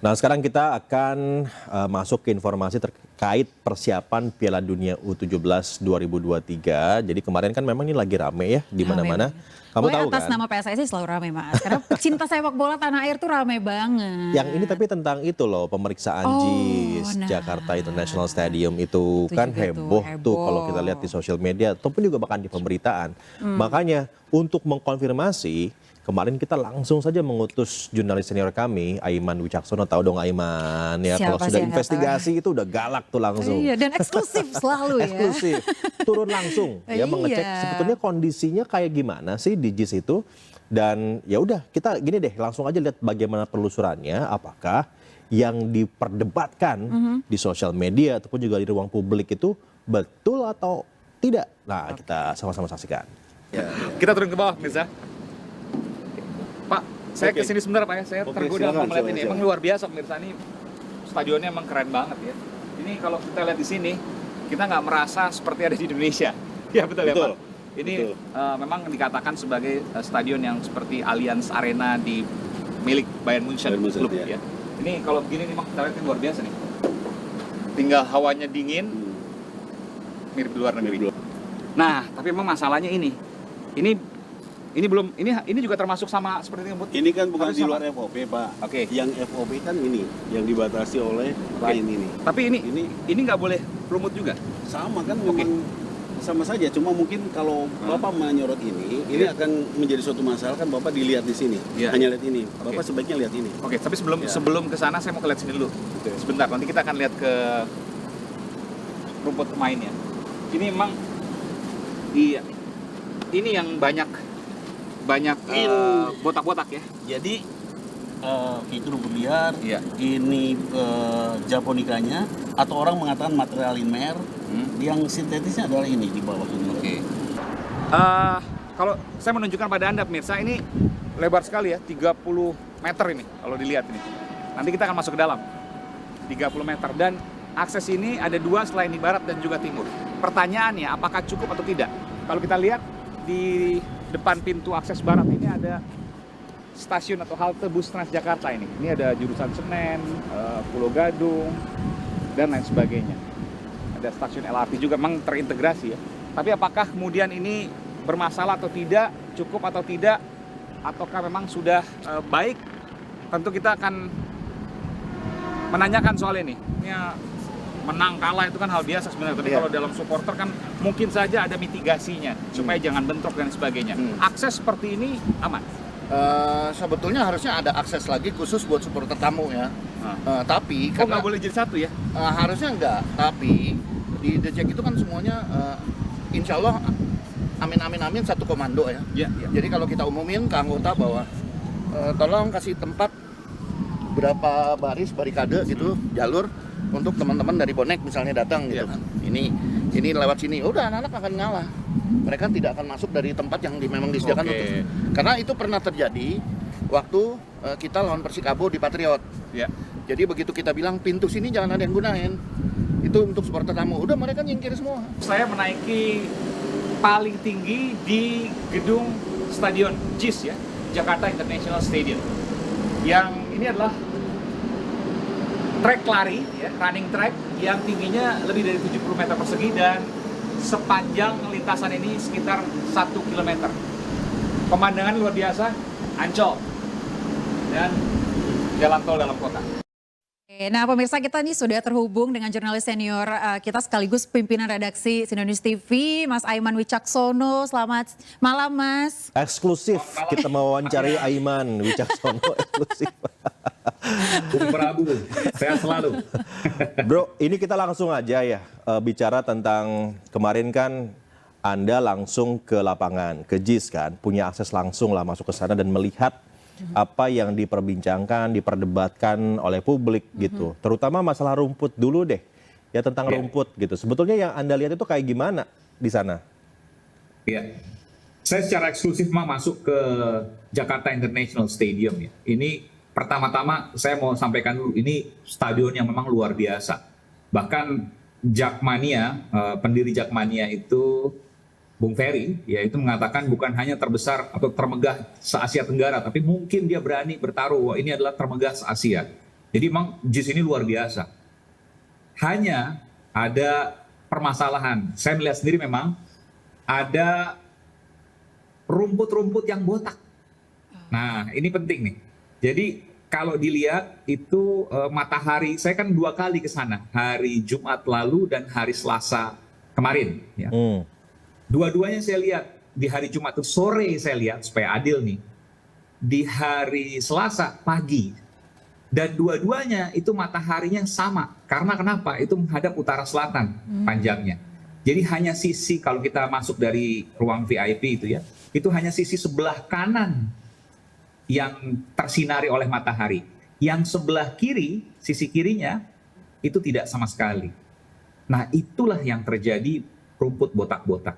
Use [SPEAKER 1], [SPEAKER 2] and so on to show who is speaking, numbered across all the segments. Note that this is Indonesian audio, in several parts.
[SPEAKER 1] Nah, sekarang kita akan masuk ke informasi terkait persiapan Piala Dunia U17 2023. Jadi kemarin kan memang ini lagi rame ya di
[SPEAKER 2] Rame
[SPEAKER 1] mana-mana.
[SPEAKER 2] banget.
[SPEAKER 1] Kamu
[SPEAKER 2] Pokoknya
[SPEAKER 1] tahu
[SPEAKER 2] atas
[SPEAKER 1] kan?
[SPEAKER 2] nama PSSI selalu rame Mas. Karena cinta sepak bola tanah air tuh rame banget.
[SPEAKER 1] Yang ini tapi tentang itu loh, pemeriksaan
[SPEAKER 2] Oh,
[SPEAKER 1] JIS Jakarta International
[SPEAKER 2] nah
[SPEAKER 1] Stadium itu
[SPEAKER 2] itu
[SPEAKER 1] kan
[SPEAKER 2] juga tuh
[SPEAKER 1] heboh tuh kalau kita lihat di
[SPEAKER 2] heboh.
[SPEAKER 1] sosial media ataupun juga bahkan di pemberitaan. Makanya untuk mengkonfirmasi, kemarin kita langsung saja mengutus jurnalis senior kami, Aiman Wicaksono. Tahu dong Aiman ya, kalau
[SPEAKER 2] Siapa
[SPEAKER 1] sudah
[SPEAKER 2] sih yang nggak tahu?
[SPEAKER 1] investigasi itu udah galak tuh langsung.
[SPEAKER 2] Iya, dan eksklusif selalu ya.
[SPEAKER 1] Eksklusif, turun langsung ya mengecek sebetulnya
[SPEAKER 2] Iya.
[SPEAKER 1] kondisinya kayak gimana sih di JIS itu. Dan ya udah kita gini deh, langsung aja lihat bagaimana penelusurannya, apakah yang diperdebatkan di sosial media ataupun juga di ruang publik itu betul atau tidak. Nah, kita sama-sama saksikan.
[SPEAKER 3] Ya. Kita turun ke bawah, Mirza. Pak, saya kesini sebentar Pak ya. Saya tergoda
[SPEAKER 4] silakan,
[SPEAKER 3] melihat ini.
[SPEAKER 4] silakan.
[SPEAKER 3] Emang luar biasa Mirza, ini stadionnya emang keren banget ya. Ini kalau kita lihat di sini, kita nggak merasa seperti ada di Indonesia. Ya betul, ya Pak. Ini
[SPEAKER 4] betul.
[SPEAKER 3] memang dikatakan sebagai stadion yang seperti Allianz Arena di milik Bayern Munchen
[SPEAKER 4] Bayern Munchen,
[SPEAKER 3] klub
[SPEAKER 4] ya.
[SPEAKER 3] ya. Ini kalau begini nih, kita lihat ini luar biasa nih. Tinggal hawanya dingin, mirip di luar negeri. Nah, tapi memang masalahnya ini belum ini juga termasuk sama seperti yang
[SPEAKER 4] Ini kan bukan
[SPEAKER 3] Harus
[SPEAKER 4] di
[SPEAKER 3] sama.
[SPEAKER 4] luar FOP, Pak.
[SPEAKER 3] Oke.
[SPEAKER 4] Yang FOP kan ini, yang dibatasi oleh lain ini.
[SPEAKER 3] Tapi ini nggak boleh lumut juga.
[SPEAKER 4] Sama kan
[SPEAKER 3] Oke.
[SPEAKER 4] memang sama saja. Cuma mungkin kalau Bapak menyorot ini
[SPEAKER 3] Iya.
[SPEAKER 4] akan menjadi suatu masalah kan Bapak dilihat di sini.
[SPEAKER 3] Iya.
[SPEAKER 4] Hanya lihat ini. Bapak
[SPEAKER 3] Oke.
[SPEAKER 4] sebaiknya lihat ini.
[SPEAKER 3] Oke, tapi sebelum
[SPEAKER 4] Ya.
[SPEAKER 3] sebelum ke sana saya mau lihat sini dulu.
[SPEAKER 4] Oke.
[SPEAKER 3] Sebentar, nanti kita akan lihat ke rumput pemainnya. Ini memang iya. Ini yang banyak botak-botak ya.
[SPEAKER 4] Jadi itu rumput liar.
[SPEAKER 3] Iya.
[SPEAKER 4] Ini japonikanya atau orang mengatakan material linear. Yang sintetisnya adalah ini di bawah ini.
[SPEAKER 3] Oke. Kalau saya menunjukkan pada Anda pemirsa, ini lebar sekali ya, 30 meter ini kalau dilihat ini. Nanti kita akan masuk ke dalam. 30 meter dan akses ini ada dua selain di barat dan juga timur. Pertanyaannya apakah cukup atau tidak? Kalau kita lihat di depan pintu akses barat ini ada stasiun atau halte bus Transjakarta ini. Ini ada jurusan Senen, Pulau Gadung dan lain sebagainya. Ada stasiun LRT juga, memang terintegrasi ya. Tapi apakah kemudian ini bermasalah atau tidak, cukup atau tidak, ataukah memang sudah baik? Tentu kita akan menanyakan soal ini. Ya, menang kalah itu kan hal biasa sebenarnya. Tapi kalau dalam supporter kan mungkin saja ada mitigasinya supaya jangan bentrok dan sebagainya. Akses seperti ini aman.
[SPEAKER 5] Sebetulnya harusnya ada akses lagi khusus buat supporter tamu ya. Tapi
[SPEAKER 3] Kok nggak boleh jadi satu ya?
[SPEAKER 5] harusnya enggak. Tapi di The Jack itu kan semuanya insya Allah amin satu komando ya.
[SPEAKER 3] Ya.
[SPEAKER 5] Jadi kalau kita umumin ke anggota bahwa tolong kasih tempat berapa baris barikade gitu jalur untuk teman-teman dari bonek misalnya datang gitu
[SPEAKER 3] Iya.
[SPEAKER 5] kan. Ini lewat sini. Udah anak-anak akan ngalah. Mereka tidak akan masuk dari tempat yang memang disediakan
[SPEAKER 3] Oke.
[SPEAKER 5] untuk. Karena itu pernah terjadi waktu kita lawan Persikabo di Patriot.
[SPEAKER 3] Ya.
[SPEAKER 5] Jadi begitu kita bilang pintu sini jangan ada yang gunain. Itu untuk supporter tamu. Udah mereka nyingkir semua.
[SPEAKER 3] Saya menaiki paling tinggi di gedung stadion JIS ya, Jakarta International Stadium. Yang ini adalah trek lari ya, running track yang tingginya lebih dari 70 meter persegi dan sepanjang lintasan ini sekitar 1 km. Pemandangan luar biasa, Ancol dan jalan tol dalam kota.
[SPEAKER 2] Nah pemirsa, kita nih sudah terhubung dengan jurnalis senior kita sekaligus pimpinan redaksi Sindonews TV, Mas Aiman Wicaksono. Selamat malam Mas.
[SPEAKER 1] Eksklusif kita mewawancari Aiman Wicaksono, eksklusif.
[SPEAKER 6] Bung Prabu, sehat selalu.
[SPEAKER 1] Bro, ini kita langsung aja ya bicara tentang kemarin kan Anda langsung ke lapangan, ke JIS kan, punya akses langsung lah masuk ke sana dan melihat apa yang diperbincangkan, diperdebatkan oleh publik gitu. Terutama masalah rumput dulu deh, ya tentang rumput gitu. Sebetulnya yang Anda lihat itu kayak gimana di sana?
[SPEAKER 6] Iya, saya secara eksklusif masuk ke Jakarta International Stadium ya. Ini pertama-tama saya mau sampaikan dulu, ini stadion yang memang luar biasa. Bahkan Jakmania, pendiri Jakmania itu Bung Ferry, ya itu mengatakan bukan hanya terbesar atau termegah se-Asia Tenggara, tapi mungkin dia berani bertaruh bahwa ini adalah termegah se-Asia. Jadi memang JIS ini luar biasa. Hanya ada permasalahan. Saya melihat sendiri memang ada rumput-rumput yang botak. Nah, ini penting nih. Jadi kalau dilihat itu matahari, saya kan 2 kali ke sana, hari Jumat lalu dan hari Selasa kemarin. Ya. Dua-duanya saya lihat di hari Jumat itu sore saya lihat supaya adil nih. Di hari Selasa pagi. Dan dua-duanya itu mataharinya sama. Karena kenapa? Itu menghadap utara selatan panjangnya. Jadi hanya sisi, kalau kita masuk dari ruang VIP itu ya, itu hanya sisi sebelah kanan yang tersinari oleh matahari. Yang sebelah kiri, sisi kirinya, itu tidak sama sekali. Nah itulah yang terjadi rumput botak-botak.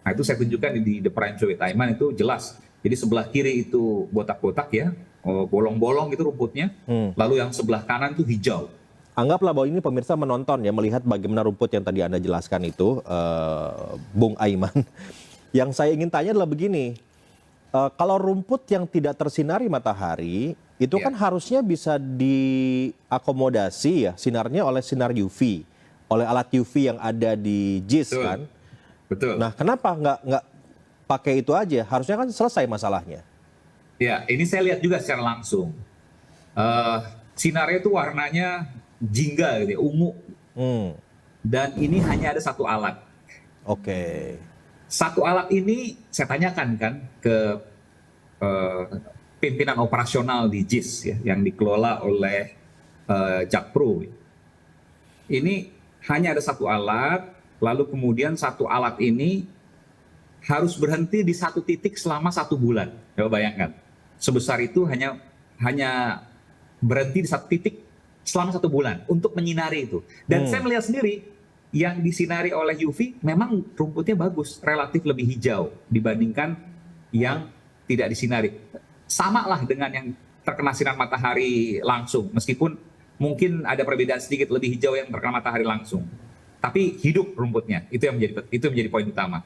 [SPEAKER 6] Nah itu saya tunjukkan di The Prime Show with Aiman itu jelas. Jadi sebelah kiri itu botak-botak ya, bolong-bolong itu rumputnya. Lalu yang sebelah kanan itu hijau.
[SPEAKER 1] Anggaplah bahwa ini pemirsa menonton ya, melihat bagaimana rumput yang tadi Anda jelaskan itu, Bung Aiman. Yang saya ingin tanya adalah begini, kalau rumput yang tidak tersinari matahari, itu kan harusnya bisa diakomodasi ya sinarnya oleh sinar UV, oleh alat UV yang ada di JIS kan.
[SPEAKER 6] Betul.
[SPEAKER 1] Nah kenapa nggak pakai itu aja? Harusnya kan selesai masalahnya.
[SPEAKER 6] Ya, ini saya lihat juga secara langsung. Sinarnya itu warnanya jingga gitu ya, ungu. Dan ini hanya ada satu alat.
[SPEAKER 1] Oke.
[SPEAKER 6] Satu alat ini saya tanyakan kan ke pimpinan operasional di JIS ya, yang dikelola oleh Jakpro. Ini hanya ada satu alat, lalu kemudian satu alat ini harus berhenti di satu titik selama 1 bulan. Coba bayangkan, sebesar itu hanya berhenti di satu titik selama 1 bulan untuk menyinari itu. Dan saya melihat sendiri, yang disinari oleh UV memang rumputnya bagus, relatif lebih hijau dibandingkan yang tidak disinari. Sama lah dengan yang terkena sinar matahari langsung, meskipun mungkin ada perbedaan sedikit, lebih hijau yang terkena matahari langsung. Tapi hidup rumputnya, itu yang menjadi poin utama.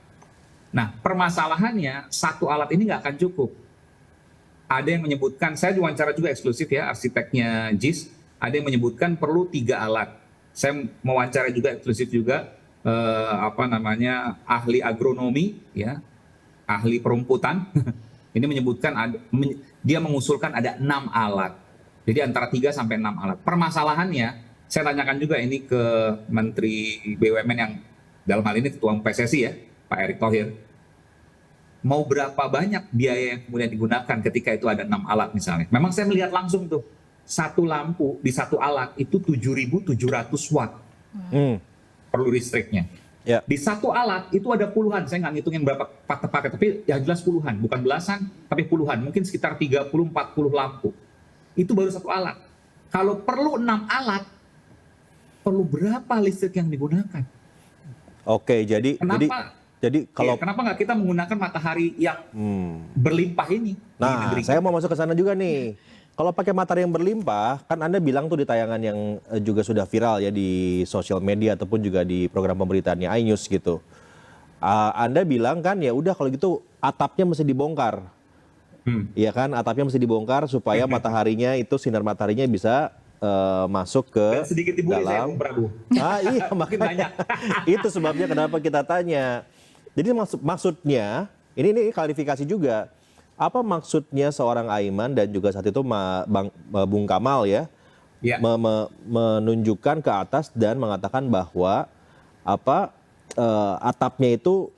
[SPEAKER 6] Nah, permasalahannya satu alat ini nggak akan cukup. Ada yang menyebutkan, saya diwawancara juga eksklusif ya, arsiteknya JIS, ada yang menyebutkan perlu 3 alat. Saya mewawancara juga eksklusif juga ahli agronomi ya, ahli perumputan. Ini menyebutkan dia mengusulkan ada 6 alat. Jadi antara 3 sampai 6 alat. Permasalahannya, saya tanyakan juga ini ke Menteri BUMN yang dalam hal ini Ketua PSSI ya, Pak Erick Thohir. Mau berapa banyak biaya yang kemudian digunakan ketika itu ada 6 alat misalnya. Memang saya melihat langsung tuh, satu lampu di satu alat itu 7.700 watt perlu listriknya.
[SPEAKER 1] Ya.
[SPEAKER 6] Di satu alat itu ada puluhan, saya nggak ngitungin berapa pakai, tapi yang jelas puluhan, bukan belasan, tapi puluhan, mungkin sekitar 30-40 lampu. Itu baru satu alat. Kalau perlu 6 alat, perlu berapa listrik yang digunakan?
[SPEAKER 1] Oke, jadi kalau
[SPEAKER 6] kenapa nggak kita menggunakan matahari yang berlimpah ini?
[SPEAKER 1] Nah, saya mau masuk ke sana juga nih. Kalau pakai matahari yang berlimpah, kan Anda bilang tuh di tayangan yang juga sudah viral ya di sosial media ataupun juga di program pemberitaannya iNews gitu. Anda bilang kan ya udah kalau gitu atapnya mesti dibongkar. Iya kan, atapnya mesti dibongkar supaya mataharinya itu sinar mataharinya bisa masuk ke
[SPEAKER 6] dan sedikit dibully saya,
[SPEAKER 1] dalam.
[SPEAKER 6] Bung Prabu.
[SPEAKER 1] Iya makanya itu sebabnya kenapa kita tanya. Jadi maksudnya ini klarifikasi juga. Apa maksudnya seorang Aiman dan juga saat itu Bung Kamal ya, menunjukkan ke atas dan mengatakan bahwa atapnya itu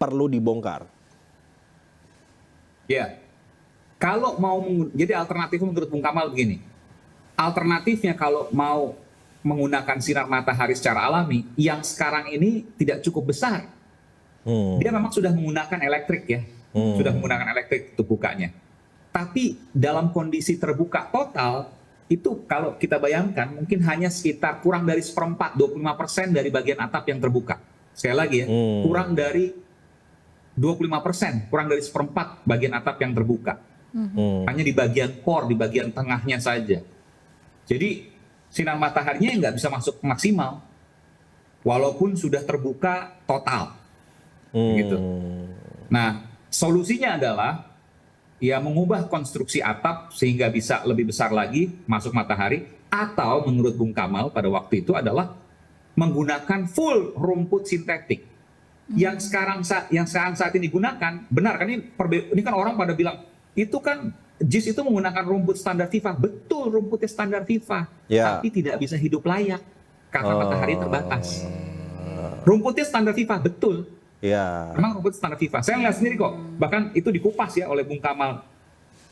[SPEAKER 1] perlu dibongkar?
[SPEAKER 6] Ya, kalau mau jadi alternatifnya menurut Bung Kamal begini. Alternatifnya kalau mau menggunakan sinar matahari secara alami, yang sekarang ini tidak cukup besar. Dia memang sudah menggunakan elektrik ya. Sudah menggunakan elektrik untuk bukanya. Tapi dalam kondisi terbuka total, itu kalau kita bayangkan mungkin hanya sekitar kurang dari 1/4, 25% dari bagian atap yang terbuka. Sekali lagi ya, kurang dari 25%, kurang dari 1/4 bagian atap yang terbuka. Hanya di bagian core, di bagian tengahnya saja. Jadi sinar mataharinya nggak bisa masuk maksimal, walaupun sudah terbuka total. Gitu. Nah, solusinya adalah ya mengubah konstruksi atap sehingga bisa lebih besar lagi masuk matahari, atau menurut Bung Kamal pada waktu itu adalah menggunakan full rumput sintetik. Yang sekarang saat ini digunakan, benar kan ini kan orang pada bilang itu kan JIS itu menggunakan rumput standar FIFA. Betul, rumputnya standar FIFA, tapi tidak bisa hidup layak karena matahari terbatas. Rumputnya standar FIFA, betul.
[SPEAKER 1] Ya.
[SPEAKER 6] Memang rumput standar FIFA. Saya lihat sendiri kok. Bahkan itu dikupas ya oleh Bung Kamal.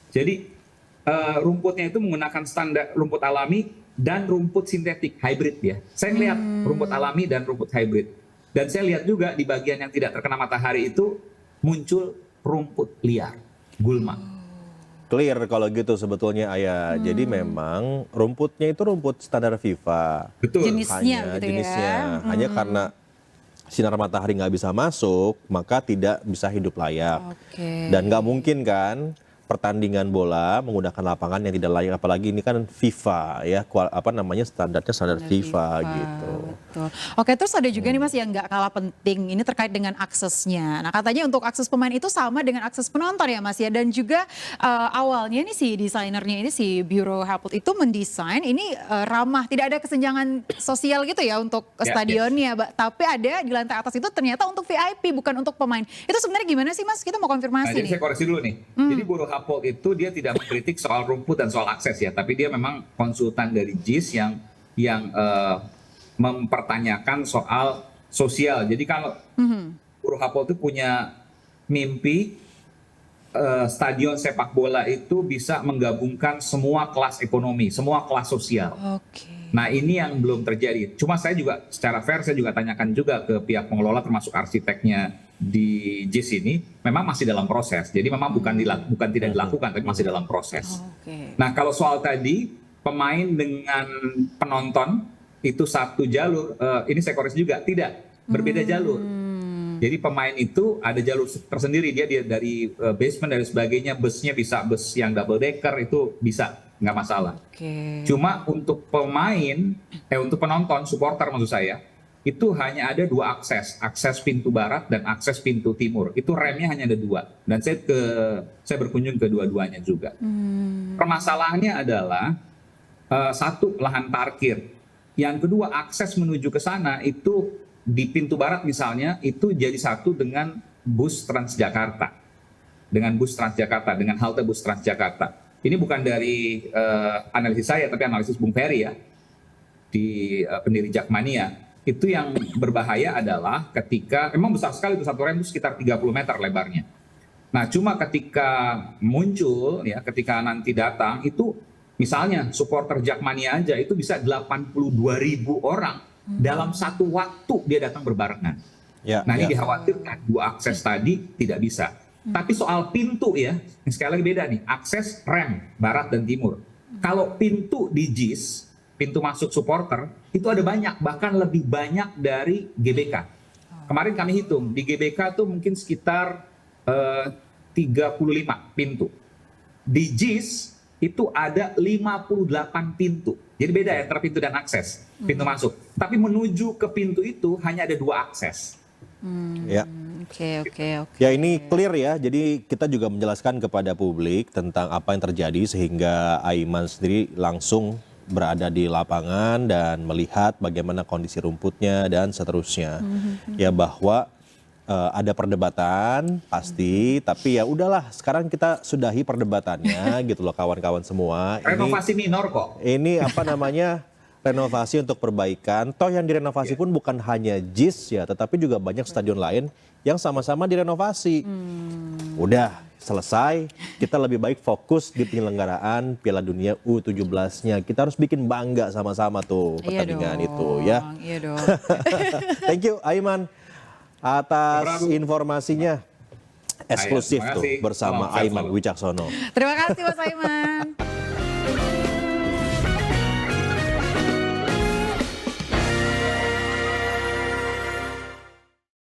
[SPEAKER 6] Jadi rumputnya itu menggunakan standar rumput alami dan rumput sintetik, hybrid ya. Saya lihat rumput alami dan rumput hybrid. Dan saya lihat juga di bagian yang tidak terkena matahari itu muncul rumput liar, gulma.
[SPEAKER 1] Clear kalau gitu sebetulnya Ayah. Jadi memang rumputnya itu rumput standar FIFA.
[SPEAKER 6] Betul.
[SPEAKER 2] Jenisnya gitu ya.
[SPEAKER 1] Hanya karena sinar matahari nggak bisa masuk, maka tidak bisa hidup layak.
[SPEAKER 2] Oke.
[SPEAKER 1] Dan nggak mungkin kan pertandingan bola menggunakan lapangan yang tidak layak, apalagi ini kan FIFA ya, standarnya standar FIFA gitu.
[SPEAKER 2] Betul. Oke, terus ada juga nih Mas yang nggak kalah penting, ini terkait dengan aksesnya. Nah katanya untuk akses pemain itu sama dengan akses penonton ya Mas ya, dan juga awalnya nih si desainernya ini si Bureau Hapult itu mendesain ini ramah, tidak ada kesenjangan sosial gitu ya untuk stadionnya, tapi ada di lantai atas itu ternyata untuk VIP bukan untuk pemain. Itu sebenarnya gimana sih Mas? Kita mau konfirmasi
[SPEAKER 6] Jadi
[SPEAKER 2] nih.
[SPEAKER 6] saya koreksi dulu nih. Jadi Bureau Hapult itu dia tidak mengkritik soal rumput dan soal akses ya, tapi dia memang konsultan dari JIS yang mempertanyakan soal sosial. Jadi kalau Bureau Hapult itu punya mimpi stadion sepak bola itu bisa menggabungkan semua kelas ekonomi, semua kelas sosial.
[SPEAKER 2] Oke.
[SPEAKER 6] Nah ini yang belum terjadi. Cuma saya juga secara fair saya juga tanyakan juga ke pihak pengelola termasuk arsiteknya di JIS ini, memang masih dalam proses. Jadi memang bukan tidak dilakukan, tapi masih dalam proses.
[SPEAKER 2] Oke.
[SPEAKER 6] Nah kalau soal tadi pemain dengan penonton itu satu jalur, ini saya koreksi juga, tidak, berbeda jalur. Jadi pemain itu ada jalur tersendiri, dia dari basement dan sebagainya, busnya bisa bus yang double decker itu bisa, nggak masalah.
[SPEAKER 2] Oke.
[SPEAKER 6] Cuma untuk untuk penonton, supporter maksud saya, itu hanya ada dua akses pintu barat dan akses pintu timur. Itu remnya hanya ada dua. Dan saya berkunjung ke dua-duanya juga. Permasalahannya adalah satu, lahan parkir. Yang kedua, akses menuju ke sana itu di pintu barat misalnya itu jadi satu dengan bus Transjakarta. Dengan halte bus Transjakarta. Ini bukan dari analisis saya, tapi analisis Bung Ferry ya, di pendiri Jakmania. Itu yang berbahaya adalah ketika, memang besar sekali itu satu rem itu sekitar 30 meter lebarnya. Nah cuma ketika muncul, ya ketika nanti datang itu misalnya supporter Jakmania aja itu bisa 82.000 orang dalam satu waktu dia datang berbarengan. Nah ini dikhawatirkan dua akses tadi tidak bisa. Tapi soal pintu ya, sekali lagi beda nih, akses rem barat dan timur. Kalau pintu di JIS, pintu masuk supporter itu ada banyak, bahkan lebih banyak dari GBK. Kemarin kami hitung di GBK tuh mungkin sekitar 35 pintu. Di JIS itu ada 58 pintu. Jadi beda ya antara pintu dan akses, pintu masuk. Tapi menuju ke pintu itu hanya ada dua akses.
[SPEAKER 2] Oke.
[SPEAKER 1] Ya ini clear ya, jadi kita juga menjelaskan kepada publik tentang apa yang terjadi sehingga Aiman sendiri langsung berada di lapangan dan melihat bagaimana kondisi rumputnya dan seterusnya. Ya bahwa ada perdebatan pasti, tapi ya udahlah sekarang kita sudahi perdebatannya gitu loh kawan-kawan semua.
[SPEAKER 6] Renovasi minor kok.
[SPEAKER 1] Ini renovasi untuk perbaikan. Toh yang direnovasi pun bukan hanya JIS ya, tetapi juga banyak stadion lain yang sama-sama direnovasi. Udah selesai, kita lebih baik fokus di penyelenggaraan Piala Dunia U17-nya. Kita harus bikin bangga sama-sama tuh pertandingan itu ya.
[SPEAKER 2] Iya dong.
[SPEAKER 1] Thank you Aiman atas informasinya eksklusif tuh bersama Aiman Wicaksono.
[SPEAKER 2] Terima kasih Mas Aiman.